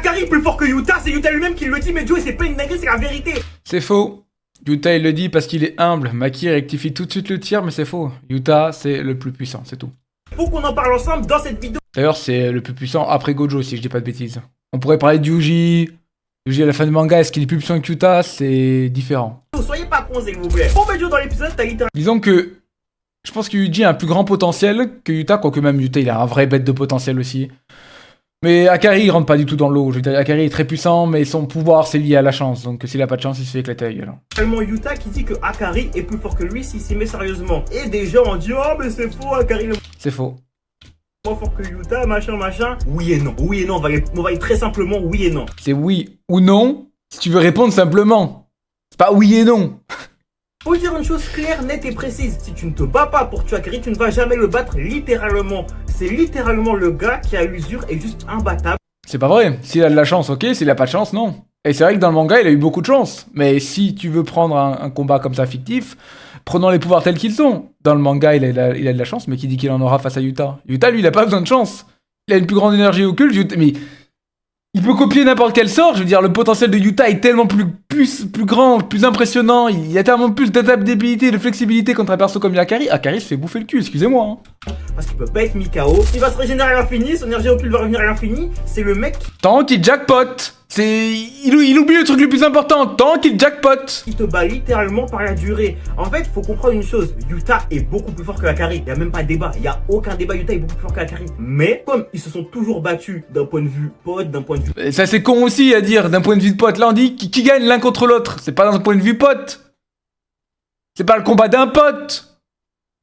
Akari est plus fort que Yuta, c'est Yuta lui-même qui le dit, mais Joe, c'est pas une dinguerie, c'est la vérité. C'est faux. Yuta, il le dit parce qu'il est humble. Maki rectifie tout de suite le tir, mais c'est faux. Yuta, c'est le plus puissant, c'est tout. Faut qu'on en parle ensemble dans cette vidéo. D'ailleurs, c'est le plus puissant après Gojo, si je dis pas de bêtises. On pourrait parler de Yuji. Yuji à la fin du manga, est-ce qu'il est plus puissant que Yuta? C'est différent. Soyez pas cons, s'il vous plaît. Pour mettre Joe dans l'épisode, t'as littéralement... Disons que je pense que Yuji a un plus grand potentiel que Yuta, quoique même Yuta, il a un vrai bête de potentiel aussi. Mais Akari, il rentre pas du tout dans l'eau. Je veux dire, Akari est très puissant, mais son pouvoir, c'est lié à la chance. Donc s'il a pas de chance, il se fait éclater la gueule. Tellement Yuta qui dit que Akari est plus fort que lui s'il s'y met sérieusement. Et des gens ont dit, oh, mais c'est faux, Akari est C'est faux. moins fort que Yuta, machin, machin. Oui et non. Oui et non, on va aller très simplement oui et non. C'est oui ou non, si tu veux répondre simplement. C'est pas oui et non. Faut dire une chose claire, nette et précise. Si tu ne te bats pas pour tuer Akari, tu ne vas jamais le battre littéralement. C'est littéralement le gars qui a l'usure et juste imbattable. C'est pas vrai. S'il a de la chance, ok. S'il a pas de chance, non. Et c'est vrai que dans le manga, il a eu beaucoup de chance. Mais si tu veux prendre un combat comme ça fictif, prenons les pouvoirs tels qu'ils sont. Dans le manga, il a de la chance, mais qui dit qu'il en aura face à Yuta? Yuta, lui, il a pas besoin de chance. Il a une plus grande énergie occulte. Yuta, mais il peut copier n'importe quel sort. Je veux dire, le potentiel de Yuta est tellement plus grand, plus impressionnant. Il y a tellement plus d'adaptabilité, de flexibilité contre un perso comme Akari. Akari se fait bouffer le cul, excusez-moi. Hein. Parce qu'il peut pas être Mikao. Il va se régénérer à l'infini, son énergie occulte va revenir à l'infini. C'est le mec Tant qu'il jackpot. Il oublie le truc le plus important. Tant qu'il jackpot. qui te bat littéralement par la durée. En fait, faut comprendre une chose. Yuta est beaucoup plus fort que Akari. Il y a même pas de débat. Il y a aucun débat. Yuta est beaucoup plus fort que Akari. Mais comme ils se sont toujours battus d'un point de vue pote, d'un point de vue... Et ça c'est con aussi à dire d'un point de vue de pote. Là on dit qui gagne l'un contre l'autre. C'est pas d'un point de vue pote. C'est pas le combat d'un pote.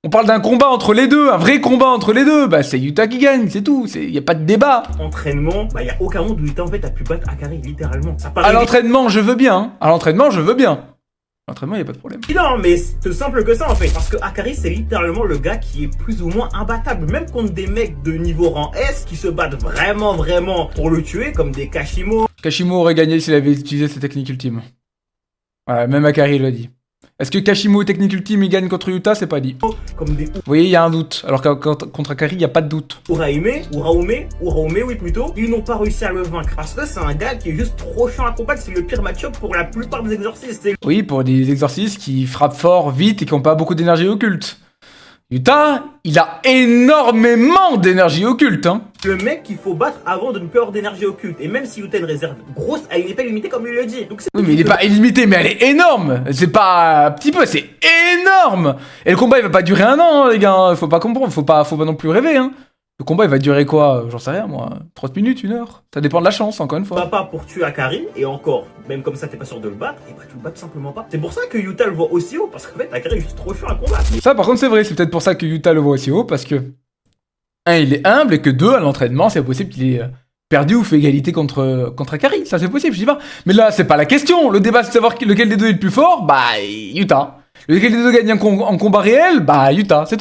On parle d'un combat entre les deux, un vrai combat entre les deux. Bah c'est Yuta qui gagne, c'est tout. Y a pas de débat. entraînement, bah y a aucun monde où Yuta en fait a pu battre Akari littéralement. Ça paraît À l'entraînement je veux bien. Hein. À l'entraînement je veux bien. À l'entraînement y a pas de problème. non, mais c'est simple que ça en fait. Parce que Akari c'est littéralement le gars qui est plus ou moins imbattable. Même contre des mecs de niveau rang S qui se battent vraiment pour le tuer, comme des Kashimo. Kashimo aurait gagné s'il avait utilisé ses techniques ultimes. Ouais, même Akari l'a dit. Est-ce que Kashimo technique ultime il gagne contre Yuta? C'est pas dit. Comme des Vous voyez, il y a un doute. Alors que contre Akari, il n'y a pas de doute. Uraime, oui plutôt, ils n'ont pas réussi à le vaincre. Parce que c'est un gars qui est juste trop chiant à combattre, c'est le pire match-up pour la plupart des exorcistes. C'est Oui, pour des exorcistes qui frappent fort, vite et qui n'ont pas beaucoup d'énergie occulte. Yuta, il a énormément d'énergie occulte, hein. le mec qu'il faut battre avant de ne plus avoir d'énergie occulte. Et même si Yuta a une réserve grosse, elle n'est pas limitée comme il le dit. Donc c'est Oui, mais il est pas illimité, mais elle est énorme. C'est pas un petit peu, c'est énorme. Et le combat, il va pas durer 1 an, les gars. Faut pas comprendre, faut pas non plus rêver, hein. Le combat, il va durer quoi? J'en sais rien, moi. 30 minutes, 1 heure. Ça dépend de la chance, encore une fois. pas pour tuer Akari, et encore, même comme ça t'es pas sûr de le battre, et bah tu le bats tout simplement pas. C'est pour ça que Yuta le voit aussi haut, parce qu'en fait Akari est juste trop chiant à combattre. Ça, par contre, c'est vrai. C'est peut-être pour ça que Yuta le voit aussi haut, parce que 1, il est humble, et que 2, à l'entraînement, c'est possible qu'il ait perdu ou fait égalité contre Akari. Ça, c'est possible, je dis pas. Mais là, c'est pas la question. Le débat, c'est de savoir lequel des deux est le plus fort. Bah, Yuta. Lequel des deux gagne en combat réel. Bah, Yuta. C'est tout.